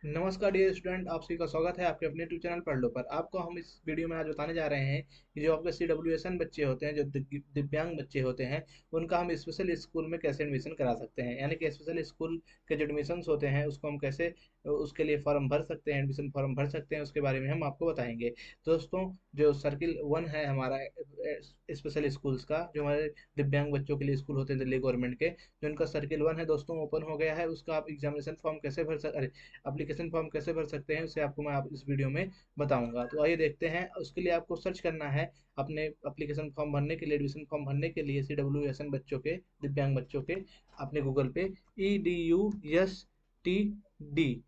नमस्कार dear student, आप सभी का स्वागत है आपके अपने यूट्यूब चैनल पढ़ लो पर। आपको हम इस वीडियो में आज बताने जा रहे हैं कि जो आपके CWSN बच्चे होते हैं, जो दिव्यांग बच्चे होते हैं, उनका हम स्पेशल स्कूल में कैसे एडमिशन करा सकते हैं। यानी कि स्पेशल स्कूल के जो एडमिशन्स होते हैं उसको हम कैसे उसके लिए फॉर्म भर सकते हैं, एडमिशन फॉर्म भर सकते हैं, उसके बारे में हम आपको बताएंगे। दोस्तों, जो सर्किल 1 है हमारा स्पेशल स्कूल्स का, जो हमारे दिव्यांग बच्चों के लिए स्कूल होते हैं दिल्ली गवर्नमेंट के, जो उनका सर्किल 1 है दोस्तों ओपन हो गया है। उसका आप एग्जामिनेशन फॉर्म कैसे भर सकते, एप्लीकेशन फॉर्म कैसे भर सकते हैं, उसे आपको मैं आप इस वीडियो में बताऊंगा। तो आइए देखते हैं। उसके लिए आपको सर्च करना है अपने एप्लीकेशन फॉर्म भरने के लिए, एडमिशन फॉर्म भरने के लिए CWSN बच्चों के, दिव्यांग बच्चों के, अपने गूगल पे EDUSTD,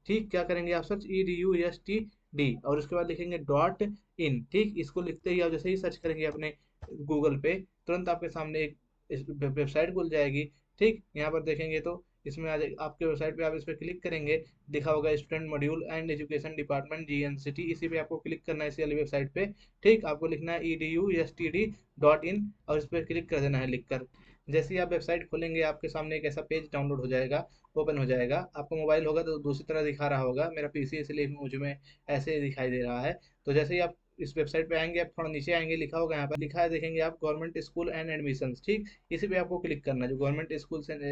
ठीक, क्या करेंगे आप सर्च EDUSTD और उसके बाद लिखेंगे .in। ठीक, इसको लिखते ही आप जैसे ही सर्च करेंगे अपने गूगल पे, तुरंत आपके सामने एक वेबसाइट खुल जाएगी। ठीक, यहाँ पर देखेंगे तो इसमें आ जाए आपके वेबसाइट पे, आप इस पर क्लिक करेंगे, लिखा होगा student module and education department GNCT, इसी पे आपको क्लिक करना है, इसी वाली वेबसाइट पे। ठीक, आपको लिखना है EDUSTD.in और इस पर क्लिक कर देना है लिखकर। जैसे ही आप वेबसाइट खोलेंगे आपके सामने एक ऐसा पेज डाउनलोड हो जाएगा, ओपन हो जाएगा। आपको मोबाइल होगा तो दूसरी तरह दिखा रहा होगा, मेरा PC इसलिए मुझे में ऐसे दिखाई दे रहा है। तो जैसे ही आप इस वेबसाइट पे आएंगे, आप थोड़ा नीचे आएंगे, लिखा होगा, यहाँ पर लिखा है देखेंगे आप गवर्नमेंट स्कूल एंड एडमिशंस। ठीक, इसी पे आपको क्लिक करना है, जो गवर्नमेंट स्कूल एंड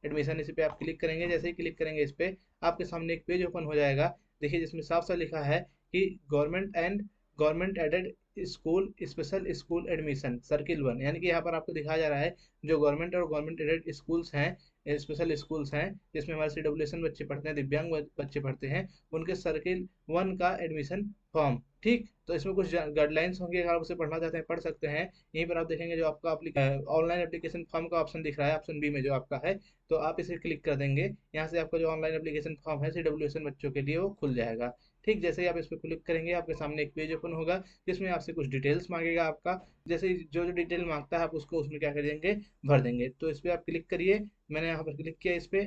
एडमिशन, इसी पे आप क्लिक करेंगे। जैसे ही क्लिक करेंगे इस पे, आपके सामने एक पेज ओपन हो जाएगा। देखिए, जिसमें साफ साफ लिखा है कि government aided school special school admission circle 1। यानी कि यहाँ पर आपको दिखाया जा रहा है जो गवर्नमेंट और गवर्नमेंट एडेड स्कूल्स हैं, स्पेशल स्कूल्स हैं, जिसमें हमारे CWSN बच्चे पढ़ते हैं, दिव्यांग बच्चे पढ़ते हैं, उनके सर्किल 1 का एडमिशन फॉर्म। ठीक, तो इसमें कुछ गाइडलाइंस होंगे, अगर आप उसे पढ़ना चाहते हैं पढ़ सकते हैं। यहीं पर आप देखेंगे जो आपका ऑनलाइन एप्लीकेशन फॉर्म का ऑप्शन दिख रहा है, ऑप्शन बी में जो आपका है, तो आप इसे क्लिक कर देंगे। यहाँ से आपका जो ऑनलाइन एप्लीकेशन फॉर्म है CWSN बच्चों के लिए वो खुल जाएगा। ठीक, जैसे ही आप इस पर क्लिक करेंगे आपके सामने एक पेज ओपन होगा, जिसमें आपसे कुछ डिटेल्स मांगेगा आपका। जैसे ही जो जो डिटेल मांगता है आप उसको उसमें क्या कर देंगे, भर देंगे। तो इस पर आप क्लिक करिए, मैंने यहाँ पर क्लिक किया इस पे,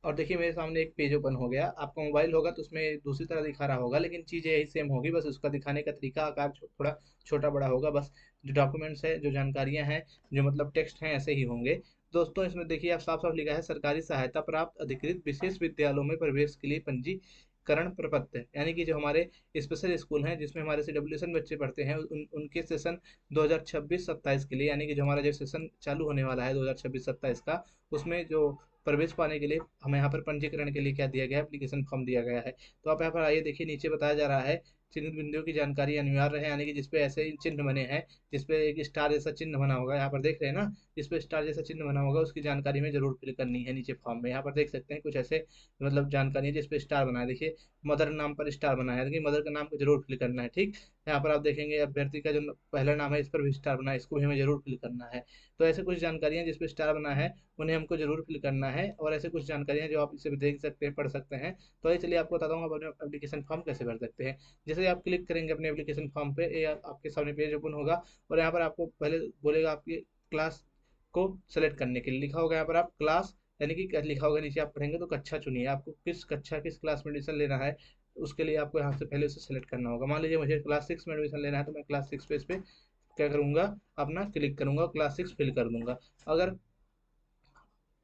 और देखिए मेरे सामने एक पेज ओपन हो गया। आपका मोबाइल होगा तो उसमें दूसरी तरह दिखा रहा होगा, लेकिन चीज़ें यही सेम होगी, बस उसका दिखाने का तरीका आकार थोड़ा छोटा बड़ा होगा। बस जो डॉक्यूमेंट्स है, जो जानकारियां हैं, जो मतलब टेक्स्ट हैं, ऐसे ही होंगे। दोस्तों, इसमें देखिए आप साफ साफ लिखा है सरकारी सहायता प्राप्त अधिकृत विशेष विद्यालयों में प्रवेश के लिए पंजीकरण प्रपत्र। यानी कि जो हमारे स्पेशल स्कूल हैं, जिसमें हमारे CWSN बच्चे पढ़ते हैं, उनके सेशन 2026-27 के लिए, यानी कि जो हमारा जो सेशन चालू होने वाला है 2026-27 का, उसमें जो प्रवेश पाने के लिए हमें यहाँ पर पंजीकरण के लिए क्या दिया गया है, एप्लीकेशन फॉर्म दिया गया है। तो आप यहाँ पर आइए, देखिए नीचे बताया जा रहा है चिन्हित बिंदुओं की जानकारी अनिवार्य है। यानी कि जिसपे ऐसे ही चिन्ह बने हैं, जिसपे एक स्टार जैसा चिन्ह बना होगा, यहाँ पर देख रहे हैं ना, जिसपे स्टार जैसा चिन्ह बना होगा, उसकी जानकारी में जरूर फिल करनी है नीचे फॉर्म में। यहाँ पर देख सकते हैं कुछ ऐसे मतलब जानकारी है जिसपे स्टार बना है। देखिए, मदर नाम पर स्टार बना है, देखिए मदर का नाम को जरूर फिल करना है। ठीक, यहाँ पर आप देखेंगे अभ्यर्थी का जो पहला नाम है, इस पर भी स्टार बना है, इसको भी हमें जरूर फिल करना है। तो ऐसे कुछ जानकारियां जिसपे स्टार बना है, उन्हें हमको जरूर फिल करना है। और ऐसे कुछ जानकारियां जो आप इसे देख सकते हैं, पढ़ सकते हैं। तो ये चलिए आपको बताता हूँ आप अपने एप्लीकेशन फॉर्म कैसे भर सकते हैं। जैसे ही आप क्लिक करेंगे अपने एप्लीकेशन फॉर्म पे, ये आपके सामने पेज ओपन होगा, और यहाँ पर आपको पहले बोलेगा आपकी क्लास को सेलेक्ट करने के लिए, लिखा होगा यहाँ पर आप क्लास, यानी कि लिखा होगा नीचे, आप पढ़ेंगे तो कक्षा चुनिए, आपको किस कक्षा किस क्लास में एडमिशन लेना है, उसके लिए आपको यहाँ से पहले उसे सेलेक्ट करना होगा। मान लीजिए मुझे क्लास 6 में एडमिशन लेना है, तो मैं क्लास 6 पे इस पे क्या करूंगा, अपना क्लिक करूंगा, क्लास 6 फिल कर दूंगा। अगर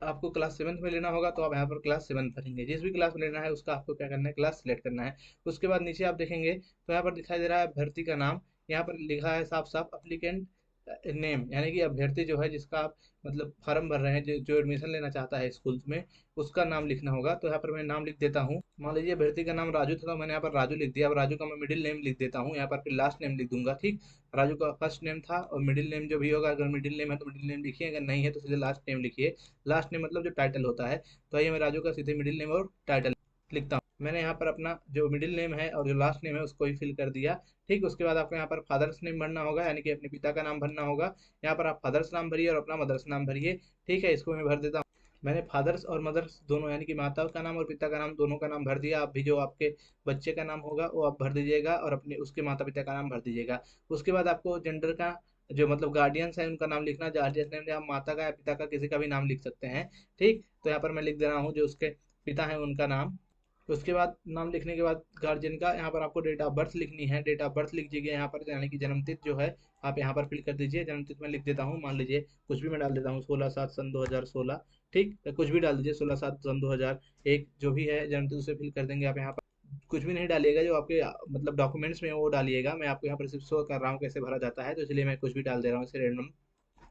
आपको क्लास 7 में लेना होगा तो आप यहाँ पर क्लास 7 भरेंगे। जिस भी क्लास में लेना है उसका आपको क्या करना है, क्लास सेलेक्ट करना है। उसके बाद नीचे आप देखेंगे तो यहाँ पर दिखाई दे रहा है अभ्यर्थी का नाम। यहाँ पर लिखा है साफ साफ अप्लीकेंट नेम, यानी कि अभ्यर्थी जो है जिसका आप मतलब फॉर्म भर रहे हैं, जो एडमिशन लेना चाहता है स्कूल में, उसका नाम लिखना होगा। तो यहाँ पर मैं नाम लिख देता हूँ। मान लीजिए अभ्यर्थी का नाम राजू था, तो मैंने यहाँ पर राजू लिख दिया। अब राजू का मैं मिडिल नेम लिख देता हूँ यहाँ पर, फिर लास्ट नेम लिख दूंगा। ठीक, राजू का फर्स्ट नेम था, और मिडिल नेम जो भी होगा, अगर मिडिल नेम है तो मिडिल नेम लिखिए, अगर नहीं है तो सीधे लास्ट नेम लिखिए। लास्ट नेम मतलब जो टाइटल होता है। तो आइए मैं राजू का सीधे मिडिल नेम और टाइटल लिखता हूँ। मैंने यहाँ पर अपना जो मिडिल नेम है और जो लास्ट नेम है उसको ही फिल कर दिया। ठीक, उसके बाद आपको यहाँ पर फादर्स नेम भरना होगा, यानी कि अपने पिता का नाम भरना होगा। यहाँ पर आप फादर्स नाम भरिए और अपना मदर्स नाम भरिए। ठीक है, इसको मैं भर देता हूँ। मैंने फादर्स और मदर्स दोनों, यानी कि माता का नाम और पिता का नाम दोनों का नाम भर दिया। आप भी जो आपके बच्चे का नाम होगा वो आप भर दीजिएगा, और अपने उसके माता पिता का नाम भर दीजिएगा। उसके बाद आपको जेंडर का जो मतलब गार्डियंस है उनका नाम लिखना। गार्डियंस नेम आप माता का या पिता का किसी का भी नाम लिख सकते हैं। ठीक, तो यहाँ पर मैं लिख दे रहा हूँ जो उसके पिता हैं उनका नाम। उसके बाद नाम लिखने के बाद गार्जियन का यहाँ पर आपको डेट ऑफ बर्थ लिखनी है। डेट ऑफ बर्थ लिख दीजिए यहाँ पर, यानी कि जन्मतिथि जो है आप यहाँ पर फिल कर दीजिए। जन्मतिथि मैं लिख देता हूँ, मान लीजिए कुछ भी मैं डाल देता हूँ, 16/7/2016। ठीक, तो कुछ भी डाल दीजिए, 16/7/2001, जो भी है जन्मतिथि उसे फिल कर देंगे आप यहाँ पर। कुछ भी नहीं डालिएगा, जो आपके मतलब डॉक्यूमेंट्स में वो डालिएगा। मैं आपको यहाँ पर सिर्फ शो कर रहा हूँ कैसे भरा जाता है, तो इसलिए मैं कुछ भी डाल दे रहा हूँ इसे रेंडम।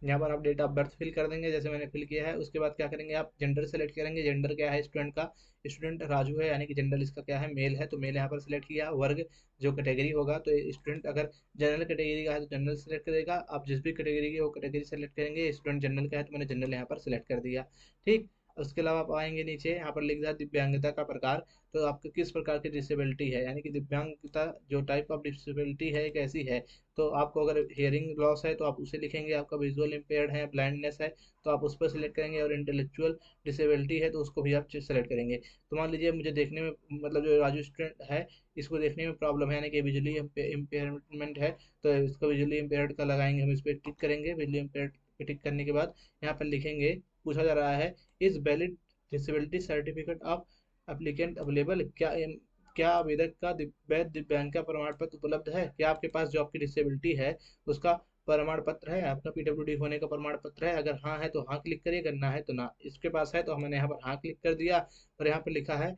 यहाँ पर आप डेट ऑफ बर्थ फिल कर देंगे जैसे मैंने फिल किया है। उसके बाद क्या करेंगे, आप जेंडर सेलेक्ट करेंगे। जेंडर क्या है स्टूडेंट का, स्टूडेंट राजू है, यानी कि जेंडर इसका क्या है, मेल है, तो मेल यहाँ पर सिलेक्ट किया। वर्ग जो कैटेगरी होगा, तो स्टूडेंट अगर जनरल कैटेगरी का है तो जनरल सेलेक्ट करेगा। आप जिस भी कैटेगरी की वो कैटेगरी सेलेक्ट करेंगे। स्टूडेंट जनरल का है तो मैंने जनरल यहाँ पर सिलेक्ट कर दिया। ठीक, उसके अलावा आप आएंगे नीचे, यहाँ पर लिख दिया दिव्यांगता का प्रकार। तो आपको किस प्रकार की डिसेबिलिटी है, यानी कि दिव्यांगता जो टाइप ऑफ डिसेबिलिटी है कैसी है। तो आपको अगर हियरिंग लॉस है तो आप उसे लिखेंगे, आपका विजुअल इम्पेयर्ड है, ब्लाइंडनेस है तो आप उस पर सिलेक्ट करेंगे, और इंटेलेक्चुअल डिसेबिलिटी है तो उसको भी आप सेलेक्ट करेंगे। तो मान लीजिए मुझे देखने में मतलब जो राजू स्टूडेंट है इसको देखने में प्रॉब्लम है, यानी कि विजुअली इम्पेयरमेंट है, तो इसको विजुअली इम्पेयर्ड का लगाएंगे, हम इस पर टिक करेंगे। विजुअली इम्पेयर्ड पे टिक करने के बाद यहाँ पर लिखेंगे, पूछा जा रहा है is valid disability certificate of applicant available, क्या आवेदक का वैध दिव्यांग का प्रमाण पत्र उपलब्ध है, क्या आपके पास जो आपकी डिसेबिलिटी है उसका प्रमाण पत्र है, आपका पीडब्ल्यूडी होने का प्रमाण पत्र है। अगर हाँ है तो हाँ क्लिक करिए, अगर ना है तो ना। इसके पास है तो मैंने यहाँ पर हाँ क्लिक कर दिया। और यहाँ पर लिखा है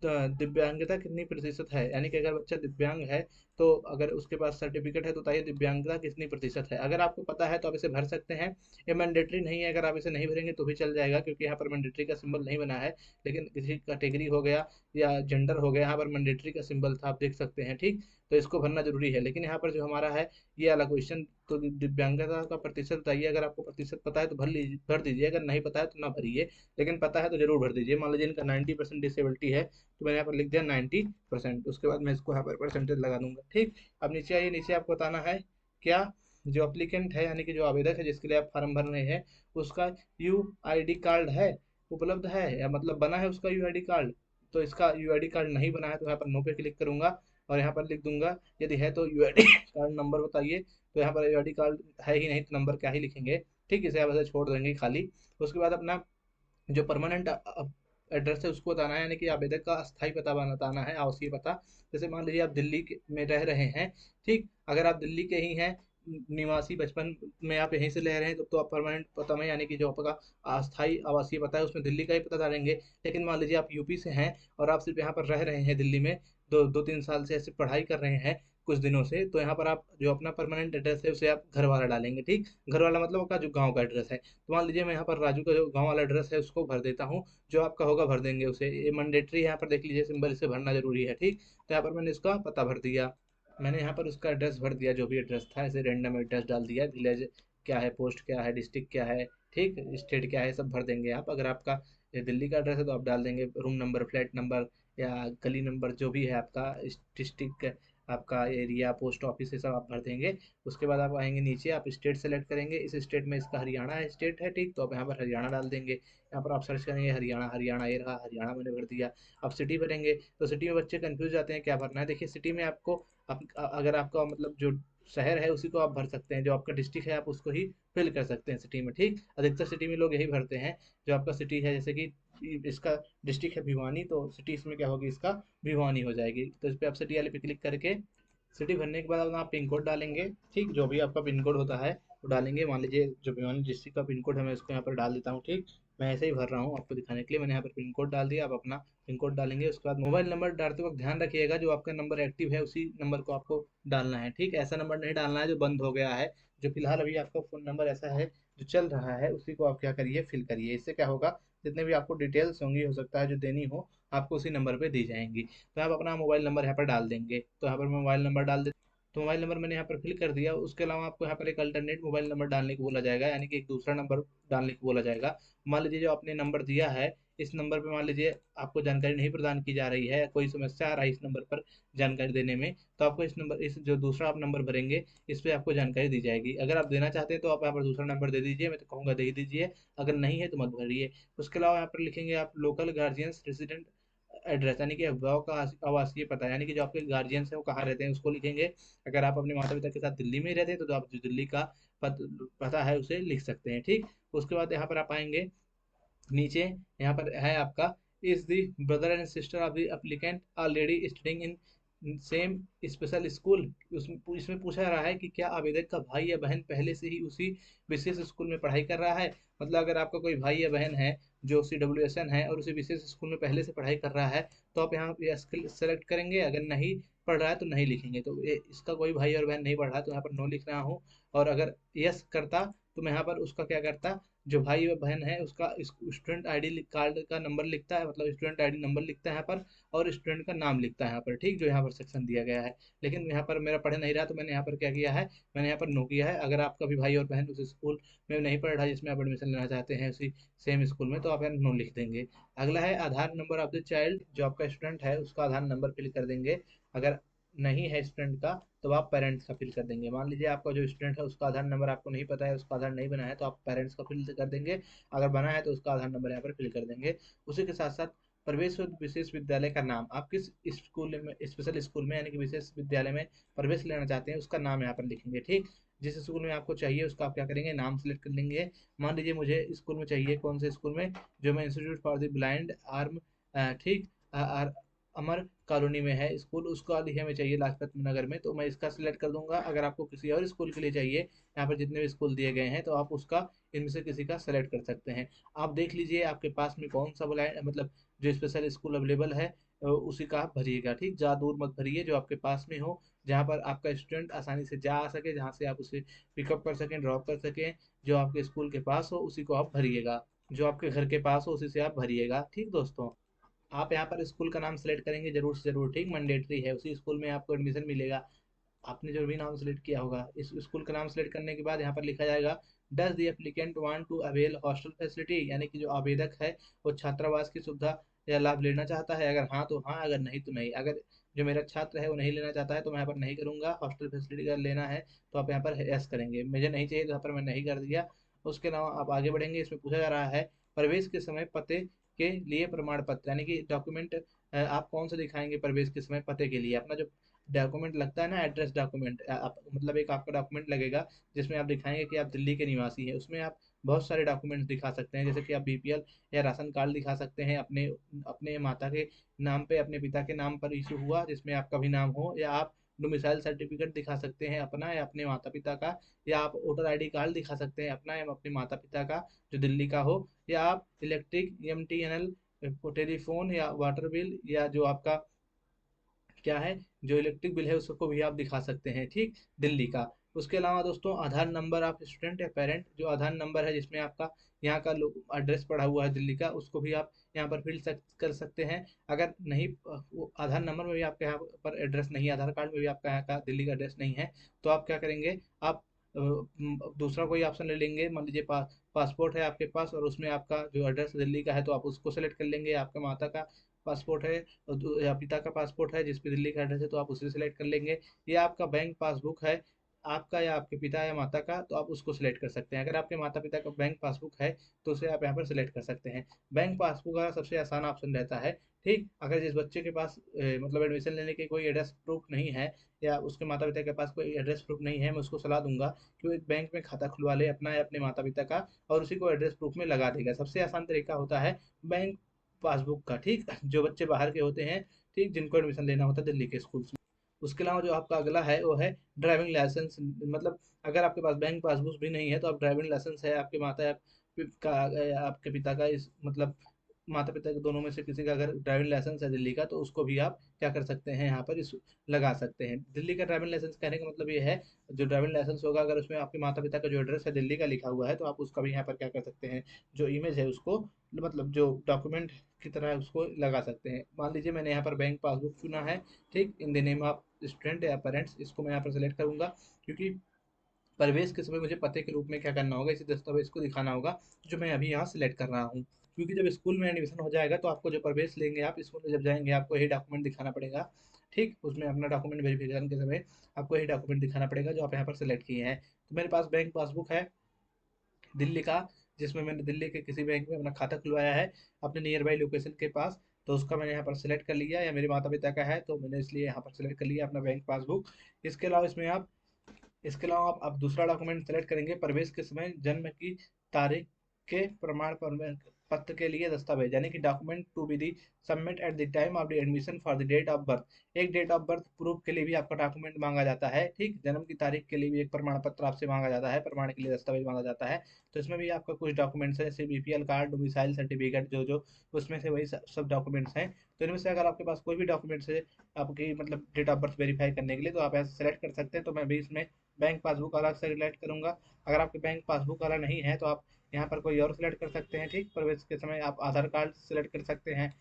दिव्यांगता कितनी प्रतिशत है, यानी कि अगर बच्चा दिव्यांग है तो अगर उसके पास सर्टिफिकेट है तो बताइए दिव्यांगता कितनी प्रतिशत है। अगर आपको पता है तो आप इसे भर सकते हैं, ये मैंडेटरी नहीं है। अगर आप इसे नहीं भरेंगे तो भी चल जाएगा, क्योंकि यहाँ पर मैंडेटरी का सिंबल नहीं बना है। लेकिन किसी कैटेगरी हो गया या जेंडर हो गया, यहाँ पर मैंडेटरी का सिंबल था, आप देख सकते हैं। ठीक, तो इसको भरना जरूरी है। लेकिन यहाँ पर जो हमारा है ये वाला क्वेश्चन, तो दिव्यांगता का प्रतिशत बताइए। अगर आपको प्रतिशत पता है तो भर दीजिए, अगर नहीं पता है तो ना भरिए, लेकिन पता है तो जरूर भर दीजिए। मान लीजिए इनका 90% डिसेबिलिटी है तो मैंने यहाँ पर लिख दिया 90%। उसके बाद मैं इसको यहाँ पर परसेंटेज लगा दूंगा। ठीक, अब नीचे आइए, नीचे आपको बताना है क्या जो अप्लीकेंट है, यानी कि जो आवेदक है जिसके लिए आप फॉर्म भर रहे हैं, उसका यूआईडी कार्ड है, उपलब्ध है, या मतलब बना है उसका यूआईडी कार्ड। तो इसका यूआईडी कार्ड नहीं बना है तो यहाँ पर नो पे क्लिक करूंगा, और यहाँ पर लिख दूंगा यदि है तो यूआईडी कार्ड नंबर बताइए। तो यहाँ पर यूआईडी कार्ड है ही नहीं तो नंबर क्या ही लिखेंगे। ठीक, इसे आप ऐसे छोड़ देंगे खाली। उसके बाद अपना जो परमानेंट एड्रेस है उसको बताना है, यानी कि आवेदक का अस्थायी पता बताना है, आवासीय पता। जैसे मान लीजिए आप दिल्ली में रह रहे हैं। ठीक, अगर आप दिल्ली के ही हैं निवासी, बचपन में आप यहीं से रह रहे हैं, तो आप परमानेंट पता में, यानी कि जो आपका अस्थायी आवासीय पता है उसमें दिल्ली का ही पता डालेंगे। लेकिन मान लीजिए आप यूपी से हैं और आप सिर्फ यहाँ पर रह रहे हैं दिल्ली में, दो दो तीन साल से ऐसे पढ़ाई कर रहे हैं कुछ दिनों से, तो यहाँ पर आप जो अपना परमानेंट एड्रेस है उसे आप घर वाला डालेंगे। ठीक, घर वाला मतलब आपका जो गांव का एड्रेस है। तो मान लीजिए मैं यहाँ पर राजू का जो गांव वाला एड्रेस है उसको भर देता हूँ, जो आपका होगा भर देंगे उसे, ये मैंडेटरी है। यहाँ पर देख लीजिए सिंबल, इसे भरना जरूरी है। ठीक, तो यहाँ पर मैंने इसका पता भर दिया, मैंने यहाँ पर उसका एड्रेस भर दिया, जो भी एड्रेस था ऐसे रैंडम एड्रेस डाल दिया, विलेज क्या है, पोस्ट क्या है, डिस्ट्रिक्ट क्या है, ठीक, स्टेट क्या है, सब भर देंगे आप। अगर आपका ये दिल्ली का एड्रेस है तो आप डाल देंगे रूम नंबर, फ्लैट नंबर या गली नंबर, जो भी है आपका, डिस्ट्रिक्ट, आपका एरिया, पोस्ट ऑफिस, ये सब आप भर देंगे। उसके बाद आप आएंगे नीचे, आप स्टेट सेलेक्ट करेंगे। इस स्टेट में इसका हरियाणा स्टेट है। ठीक, तो आप यहाँ पर हरियाणा डाल देंगे। यहाँ पर आप सर्च करेंगे हरियाणा, हरियाणा ये रहा, हरियाणा मैंने भर दिया। आप सिटी भरेंगे, तो सिटी में बच्चे कंफ्यूज जाते हैं क्या भरना है। देखिए सिटी में आपको अगर आपका मतलब जो शहर है उसी को आप भर सकते हैं, जो आपका डिस्ट्रिक्ट है आप उसको ही फिल कर सकते हैं सिटी में। ठीक, अधिकतर सिटी में लोग यही भरते हैं, जो आपका सिटी है। जैसे कि इसका डिस्ट्रिक्ट है भिवानी, तो सिटी इसमें क्या होगी, इसका भिवानी हो जाएगी। तो इस पर आप सिटी वाले पे क्लिक करके सिटी भरने के बाद अपना आप पिन कोड डालेंगे। ठीक, जो भी आपका पिन कोड होता है वो डालेंगे। मान लीजिए जो भिवानी डिस्ट्रिक्ट का पिन कोड है मैं इसको यहाँ पर डाल देता हूँ। ठीक, मैं ऐसे ही भर रहा हूँ आपको दिखाने के लिए, मैंने यहाँ पर पिन कोड डाल दिया। आप अपना पिन कोड डालेंगे। उसके बाद मोबाइल नंबर डालते वक्त ध्यान रखिएगा जो आपका नंबर एक्टिव है उसी नंबर को आपको डालना है। ठीक, ऐसा नंबर नहीं डालना है जो बंद हो गया है। जो फिलहाल अभी आपका फोन नंबर ऐसा है जो चल रहा है उसी को आप क्या करिए, फिल करिए। इससे क्या होगा, जितने भी आपको डिटेल्स होंगी, हो सकता है जो देनी हो, आपको उसी नंबर पे दी जाएंगी। तो आप अपना मोबाइल नंबर यहाँ पर डाल देंगे। तो यहाँ पर मैं मोबाइल नंबर डाल देता, तो मोबाइल नंबर मैंने यहाँ पर फिल कर दिया। उसके अलावा आपको यहाँ पर एक अल्टरनेट मोबाइल नंबर डालने को बोला जाएगा, यानी कि एक दूसरा नंबर डालने को बोला जाएगा। मान लीजिए जो आपने नंबर दिया है इस नंबर पर मान लीजिए आपको जानकारी नहीं प्रदान की जा रही है, कोई समस्या आ रहा है इस नंबर पर जानकारी देने में, तो आपको इस नंबर, इस जो दूसरा आप नंबर भरेंगे इस पर आपको जानकारी दी जाएगी। अगर आप देना चाहते हैं तो आप यहाँ पर दूसरा नंबर दे दीजिए, मैं तो कहूँगा दे ही दीजिए। अगर नहीं है तो मत भरिए। उसके अलावा यहाँ पर लिखेंगे आप लोकल गार्जियंस रेसिडेंट एड्रेस, यानी कि अभिभावक का आवासीय पता, यानी कि जो आपके गार्जियंस हैं वो कहाँ रहते हैं उसको लिखेंगे। अगर आप अपने माता पिता के साथ दिल्ली में ही रहते हैं तो आप जो दिल्ली का पता है उसे लिख सकते हैं। ठीक, उसके बाद यहाँ पर आप आएंगे नीचे, यहाँ पर है आपका is the brother and sister of the applicant already studying in same special school, इसमें पूछा रहा है कि क्या आवेदक का भाई या बहन पहले से ही उसी विशेष स्कूल में पढ़ाई कर रहा है। मतलब अगर आपका कोई भाई या बहन है जो CWSN है और उसी विशेष स्कूल में पहले से पढ़ाई कर रहा है, तो आप यहाँ यस सेलेक्ट करेंगे। अगर नहीं पढ़ रहा है तो नहीं लिखेंगे। तो इसका कोई भाई और बहन नहीं पढ़ रहा है तो यहाँ पर नो लिख रहा हूँ। और अगर यस करता तो मैं यहाँ पर उसका क्या करता, जो भाई व बहन है उसका स्टूडेंट आईडी कार्ड का नंबर लिखता है, मतलब स्टूडेंट आईडी नंबर लिखता है यहाँ पर, और स्टूडेंट का नाम लिखता है यहाँ पर, ठीक, जो यहाँ पर सेक्शन दिया गया है। लेकिन यहाँ पर मेरा पढ़ नहीं रहा तो मैंने यहाँ पर क्या किया है, मैंने यहाँ पर नो किया है। अगर आपका भी भाई और बहन उस स्कूल में नहीं पढ़ रहा है जिसमें आप एडमिशन लेना चाहते हैं उसी सेम स्कूल में, तो आप यहाँ नो लिख देंगे। अगला है आधार नंबर ऑफ द चाइल्ड, जो आपका स्टूडेंट है उसका आधार नंबर फिल कर देंगे। अगर नहीं है स्टूडेंट का तो आप पेरेंट्स का फिल कर देंगे। मान लीजिए आपका जो स्टूडेंट है उसका आधार नंबर आपको नहीं पता है, उसका आधार नहीं बना है, तो आप पेरेंट्स का फिल कर देंगे। अगर बना है तो उसका आधार नंबर यहाँ पर फिल कर देंगे। उसी के साथ साथ प्रवेश विशेष विद्यालय का नाम, आप किस स्कूल में, स्पेशल स्कूल में यानी कि विशेष विद्यालय में प्रवेश लेना चाहते हैं उसका नाम यहाँ पर लिखेंगे, ठीक। जिस स्कूल में आपको चाहिए उसका आप क्या करेंगे, नाम सेलेक्ट कर लेंगे। मान लीजिए मुझे स्कूल में चाहिए, कौन से स्कूल में, जो मैं institute for the blind arm, ठीक, अमर कॉलोनी में है स्कूल, उसका लिखे में चाहिए लाजपत नगर में, तो मैं इसका सिलेक्ट कर दूंगा। अगर आपको किसी और स्कूल के लिए चाहिए, यहाँ पर जितने भी स्कूल दिए गए हैं, तो आप उसका इनमें से किसी का सेलेक्ट कर सकते हैं। आप देख लीजिए आपके पास में कौन सा ब्लाइंड, मतलब जो स्पेशल स्कूल अवेलेबल है उसी का आप भरिएगा, ठीक। ज़्यादा दूर मत भरिए, जो आपके पास में हो, जहाँ पर आपका स्टूडेंट आसानी से जा आ सके, जहाँ से आप उसे पिकअप कर सकें, ड्रॉप कर सकें, जो आपके स्कूल के पास हो उसी को आप भरिएगा, जो आपके घर के पास हो उसी से आप भरिएगा, ठीक दोस्तों। आप यहाँ पर स्कूल का नाम सेलेक्ट करेंगे जरूर से जरूर, ठीक, मैंडेटरी है, उसी स्कूल में आपको एडमिशन मिलेगा। आपने जो भी नाम सेलेक्ट किया होगा, इस स्कूल का नाम सेलेक्ट करने के बाद यहाँ पर लिखा जाएगा does the applicant want to avail hostel facility, यानी कि जो आवेदक है वो छात्रावास की सुविधा या लाभ लेना चाहता है। अगर हाँ तो हाँ, अगर नहीं तो नहीं। अगर जो मेरा छात्र है वो नहीं लेना चाहता है तो मैं यहाँ पर नहीं करूँगा। हॉस्टल फैसिलिटी अगर लेना है तो आप यहाँ पर यस करेंगे। मुझे नहीं चाहिए तो यहाँ पर मैं नहीं कर दिया। उसके अलावा आप आगे बढ़ेंगे, इसमें पूछा जा रहा है प्रवेश के समय पते के लिए प्रमाण पत्र, यानी कि डॉक्यूमेंट आप कौन सा दिखाएंगे प्रवेश के समय पते के लिए। अपना जो डॉक्यूमेंट लगता है ना, एड्रेस डॉक्यूमेंट, मतलब एक आपका डॉक्यूमेंट लगेगा जिसमें आप दिखाएंगे कि आप दिल्ली के निवासी हैं। उसमें आप बहुत सारे डॉक्यूमेंट्स दिखा सकते हैं, जैसे कि आप BPL या राशन कार्ड दिखा सकते हैं, अपने अपने माता के नाम पे, अपने पिता के नाम पर इशू हुआ जिसमें आपका भी नाम हो, या आप डोमिसाइल सर्टिफिकेट दिखा सकते हैं अपना या अपने माता पिता का, या आप वोटर ID कार्ड दिखा सकते हैं अपना या अपने माता पिता का जो दिल्ली का हो, या आप इलेक्ट्रिक MTNL टेलीफोन या वाटर बिल, या जो आपका क्या है, जो इलेक्ट्रिक बिल है उसको भी आप दिखा सकते हैं, ठीक, दिल्ली का। उसके अलावा दोस्तों आधार नंबर आप स्टूडेंट या पेरेंट, जो आधार नंबर है जिसमें आपका यहाँ का एड्रेस पड़ा हुआ है दिल्ली का, उसको भी आप यहाँ पर फिल कर सकते हैं। अगर नहीं वो आधार नंबर में भी आपके यहाँ पर एड्रेस नहीं है, आधार कार्ड में भी आपका यहाँ का दिल्ली का एड्रेस नहीं है, तो आप क्या करेंगे, आप दूसरा कोई ऑप्शन ले लेंगे। मान लीजिए पासपोर्ट है आपके पास और उसमें आपका जो एड्रेस दिल्ली का है तो आप उसको सेलेक्ट कर लेंगे। आपका माता का पासपोर्ट है या पिता का पासपोर्ट है जिस पे दिल्ली का एड्रेस है तो आप उसे सिलेक्ट कर लेंगे। या आपका बैंक पासबुक है आपका या आपके पिता या माता का, तो आप उसको सिलेक्ट कर सकते हैं। अगर आपके माता पिता का बैंक पासबुक है तो उसे आप यहाँ पर सिलेक्ट कर सकते हैं। बैंक पासबुक का सबसे आसान ऑप्शन रहता है, ठीक। अगर जिस बच्चे के पास मतलब एडमिशन लेने के कोई एड्रेस प्रूफ नहीं है या उसके माता पिता के पास कोई एड्रेस प्रूफ नहीं है, मैं उसको सलाह दूंगा कि वो एक बैंक में खाता खुलवा ले अपना या अपने माता पिता का, और उसी को एड्रेस प्रूफ में लगा देगा। सबसे आसान तरीका होता है बैंक पासबुक का, ठीक, जो बच्चे बाहर के होते हैं, ठीक, जिनको एडमिशन लेना होता है दिल्ली के स्कूल्स में। उसके अलावा जो आपका अगला है वो है ड्राइविंग लाइसेंस। मतलब अगर आपके पास बैंक पासबुक भी नहीं है तो आप ड्राइविंग लाइसेंस है आपके माता या का आपके पिता का, इस मतलब माता पिता के दोनों में से किसी का अगर ड्राइविंग लाइसेंस है दिल्ली का, तो उसको भी आप क्या कर सकते हैं, यहाँ पर इस लगा सकते हैं। दिल्ली का ड्राइविंग लाइसेंस कहने का मतलब ये है, जो ड्राइविंग लाइसेंस होगा अगर उसमें आपके माता पिता का जो एड्रेस है दिल्ली का लिखा हुआ है, तो आप उसका भी यहाँ पर क्या कर सकते हैं, जो इमेज है उसको, मतलब जो डॉक्यूमेंट की तरह है उसको लगा सकते हैं। मान लीजिए मैंने यहाँ पर बैंक पासबुक चुना है, ठीक, in the name of student या पेरेंट्स, इसको मैं यहाँ पर सेलेक्ट करूंगा, क्योंकि प्रवेश के समय मुझे पते के रूप में क्या करना होगा, इसी दस्तावेज को दिखाना होगा जो मैं अभी यहाँ सिलेक्ट कर रहा हूँ। क्योंकि जब स्कूल में एडमिशन हो जाएगा तो आपको जो प्रवेश लेंगे, आप स्कूल में जब जाएंगे आपको यही डॉक्यूमेंट दिखाना पड़ेगा, ठीक, उसमें अपना डॉक्यूमेंट वेरिफिकेशन के समय आपको यही डॉक्यूमेंट दिखाना पड़ेगा जो आप यहाँ पर सेलेक्ट किए हैं। तो मेरे पास बैंक पासबुक है दिल्ली का, जिसमें मैंने दिल्ली के किसी बैंक में अपना खाता खुलवाया है अपने नियर बाई लोकेशन के पास, तो उसका मैंने यहाँ पर सेलेक्ट कर लिया, या मेरे माता पिता का है तो मैंने इसलिए यहाँ पर सेलेक्ट कर लिया अपना बैंक पासबुक। इसके अलावा आप दूसरा डॉक्यूमेंट सेलेक्ट करेंगे प्रवेश के समय जन्म की तारीख के प्रमाण पर, पत्र के लिए दस्तावेज, यानी कि document to be the submit at the time of the admission for the date of birth. एक डेट ऑफ बर्थ प्रूफ के लिए भी आपका डॉक्यूमेंट मांगा जाता है, ठीक, जन्म की तारीख के लिए भी एक प्रमाण पत्र आपसे मांगा जाता है, प्रमाण के लिए दस्तावेज मांगा जाता है। तो इसमें भी आपका कुछ डॉक्यूमेंट्स है, जैसे बीपीएल कार्ड, डोमिसाइल सर्टिफिकेट, जो जो उसमें से वही सब डॉक्यूमेंट्स हैं। तो इनमें से अगर आपके पास कोई भी डॉक्यूमेंट्स है आपकी मतलब डेट ऑफ बर्थ वेरीफाई करने के लिए, तो आप ऐसे सेलेक्ट कर सकते हैं। तो मैं भी इसमें बैंक पासबुक वाला सेलेक्ट करूंगा। अगर आपके बैंक पासबुक वाला नहीं है तो आप यहाँ पर कोई और सिलेक्ट कर सकते हैं, ठीक। प्रवेश के समय आप आधार कार्ड सिलेक्ट कर सकते हैं।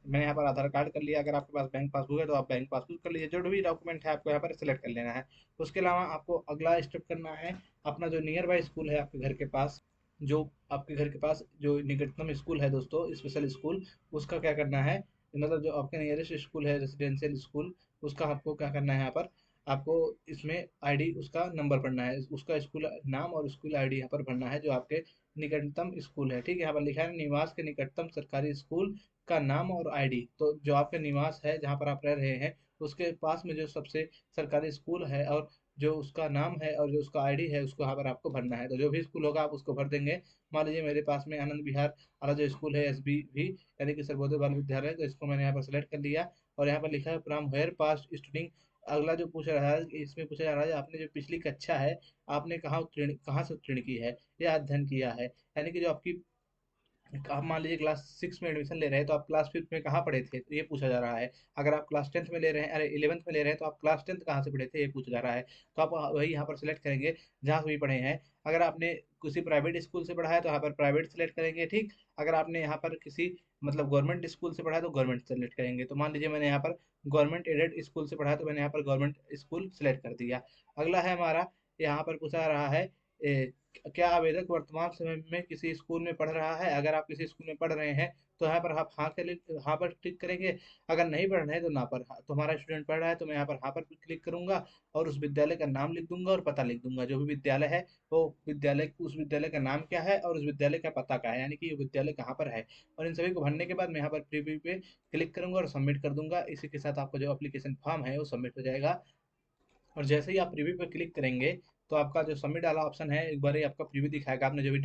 मैंने यहाँ पर आधार कार्ड कर लिया। अगर आपके पास बैंक पासबुक है तो आप बैंक पासबुक कर लीजिए। जो भी डॉक्यूमेंट है आपको यहाँ पर सिलेक्ट कर लेना है। उसके अलावा आपको अगला स्टेप करना है, अपना जो नियर बाय स्कूल है आपके घर के पास, जो आपके घर के पास जो निकटतम स्कूल है दोस्तों, स्पेशल स्कूल, उसका क्या करना है, मतलब जो आपके नियरेस्ट स्कूल है रेसिडेंशियल स्कूल, उसका आपको क्या करना है, यहाँ पर आपको इसमें आईडी उसका नंबर भरना है, उसका स्कूल नाम और स्कूल आईडी यहाँ पर भरना है, जो आपके निकटतम स्कूल है, ठीक है। यहाँ पर लिखा है निवास के निकटतम सरकारी स्कूल का नाम और आईडी। तो जो आपका निवास है जहाँ पर आप रह रहे हैं उसके पास में जो सबसे सरकारी स्कूल है और जो उसका नाम है और जो उसका आईडी है उसको यहाँ पर आपको भरना है। तो जो भी स्कूल होगा आप उसको भर देंगे। मान लीजिए मेरे पास में आनंद विहार वाला जो स्कूल है एसबी भी, यानी कि सर्वोदय बाल विद्यालय, तो इसको मैंने यहाँ पर सेलेक्ट कर लिया। और यहाँ पर लिखा है फ्रॉम वेयर पास्ट स्टूडिंग। अगला जो पूछ रहा है, इसमें पूछा जा रहा है आपने जो पिछली कक्षा है आपने कहाँ से उत्तीर्ण की है या अध्ययन किया है, यानी कि जो आपकी, आप मान लीजिए क्लास 6 में एडमिशन ले रहे हैं तो आप क्लास 5 में कहाँ पढ़े थे, तो ये पूछा जा रहा है। अगर आप क्लास 10th में ले रहे हैं, अरे 11th में ले रहे हैं, तो आप क्लास 10th कहाँ से पढ़े थे, ये पूछा जा रहा है। तो आप वही यहाँ पर सिलेक्ट करेंगे जहाँ से भी पढ़े हैं। अगर आपने किसी प्राइवेट स्कूल से पढ़ा है तो यहाँ पर प्राइवेट सेलेक्ट करेंगे, ठीक। अगर आपने यहाँ पर किसी मतलब गवर्नमेंट स्कूल से पढ़ा है तो गवर्नमेंट सेलेक्ट करेंगे। तो मान लीजिए मैंने यहाँ पर गवर्नमेंट एडेड स्कूल से पढ़ा है तो मैंने यहाँ पर गवर्नमेंट स्कूल सेलेक्ट कर दिया। अगला है हमारा, यहाँ पर पूछा जा रहा है क्या आवेदक वर्तमान समय में किसी स्कूल में पढ़ रहा है। अगर आप किसी स्कूल में पढ़ रहे हैं तो यहाँ पर आप हाँ पर क्लिक करेंगे। अगर नहीं पढ़ रहे हैं तो ना पर, तो हमारा स्टूडेंट पढ़ रहा है तो मैं यहाँ पर हाँ पर क्लिक करूंगा और उस विद्यालय का नाम लिख दूंगा और पता लिख दूंगा। जो भी विद्यालय है वो विद्यालय, उस विद्यालय का नाम क्या है और उस विद्यालय का पता क्या है, यानी कि ये विद्यालय कहाँ पर है। और इन सभी को भरने के बाद मैं यहाँ पर प्रीव्यू पे क्लिक करूंगा और सबमिट कर दूंगा। इसी के साथ आपका जो एप्लीकेशन फॉर्म है वो सबमिट हो जाएगा। और जैसे ही आप प्रीव्यू पे क्लिक करेंगे तो आपका जो सबमिट वाला ऑप्शन है एक बार ही आपका प्रीव्यू दिखाएगा, आपने जो भी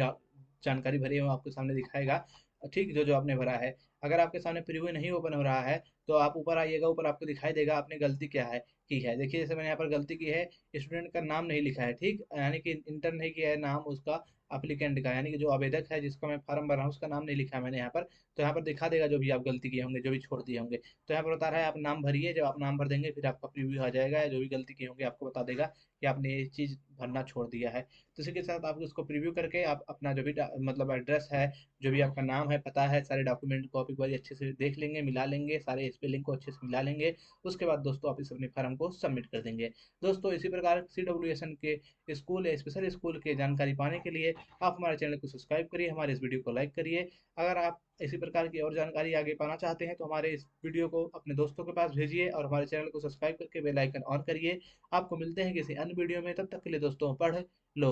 जानकारी भरी है वो आपके सामने दिखाएगा, ठीक, जो जो आपने भरा है। अगर आपके सामने प्रीव्यू नहीं ओपन हो रहा है तो आप ऊपर आइएगा, ऊपर आपको दिखाई देगा आपने गलती क्या है की है। देखिए जैसे मैंने यहाँ पर गलती की है, स्टूडेंट का नाम नहीं लिखा है, ठीक, यानी कि इंटर नहीं किया है नाम उसका अप्लीकेंट का, यानी कि जो आवेदक है जिसका मैं फॉर्म भर रहा हूँ उसका नाम नहीं लिखा है मैंने यहाँ पर। तो यहाँ पर दिखा देगा जो भी आप गलती किए होंगे, जो भी छोड़ दिए होंगे। तो यहाँ पर बता रहा है आप नाम भरिए, जब आप नाम भर देंगे फिर आपका प्रीव्यू आ जाएगा, या जो भी गलती किए होंगे आपको बता देगा कि आपने ये चीज़ भरना छोड़ दिया है। तो इसी के साथ आप उसको प्रीव्यू करके आप अपना जो भी मतलब एड्रेस है, जो भी आपका नाम है, पता है, सारे डॉक्यूमेंट को आप एक बार अच्छे से देख लेंगे, मिला लेंगे, सारे स्पेलिंग को अच्छे से मिला लेंगे। उसके बाद दोस्तों आप इस अपने फार्म को सबमिट कर देंगे। दोस्तों इसी प्रकार CWSN के स्कूल या स्पेशल स्कूल के जानकारी पाने के लिए आप हमारे चैनल को सब्सक्राइब करिए, हमारे इस वीडियो को लाइक करिए। अगर आप इसी प्रकार की और जानकारी आगे पाना चाहते हैं तो हमारे इस वीडियो को अपने दोस्तों के पास भेजिए और हमारे चैनल को सब्सक्राइब करके बेल आइकन ऑन करिए। आपको मिलते हैं किसी अन्य वीडियो में, तब तक के लिए दोस्तों पढ़ लो।